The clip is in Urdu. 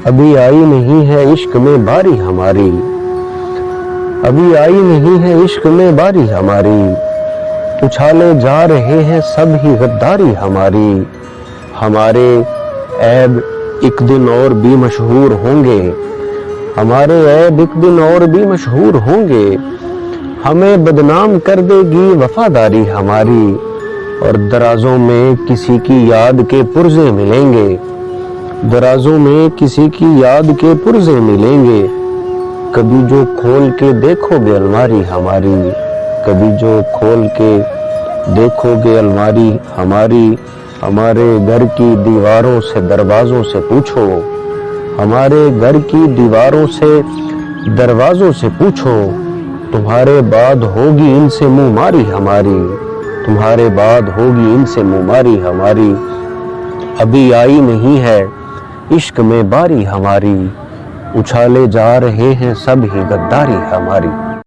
ابھی آئی نہیں ہے عشق میں باری ہماری، ابھی آئی نہیں ہے عشق میں باری ہماری، اچھالے جا رہے ہیں سب ہی غداری ہماری، ہمارے عیب ایک دن اور بھی مشہور ہوں گے، ہمارے عیب ایک دن اور بھی مشہور ہوں گے، ہمیں بدنام کر دے گی وفاداری ہماری، اور درازوں میں کسی کی یاد کے پرزے ملیں گے، درازوں میں کسی کی یاد کے پرزے ملیں گے، کبھی جو کھول کے دیکھو گے الماری ہماری، کبھی جو کھول کے دیکھو گے الماری ہماری، ہمارے گھر کی دیواروں سے دروازوں سے پوچھو، ہمارے گھر کی دیواروں سے دروازوں سے پوچھو، تمہارے بعد ہوگی ان سے منہ ماری ہماری، تمہارے بعد ہوگی ان سے منہ ماری ہماری، ابھی آئی نہیں ہے عشق میں باری ہماری، اچھالے جا رہے ہیں سب ہی غداری ہماری۔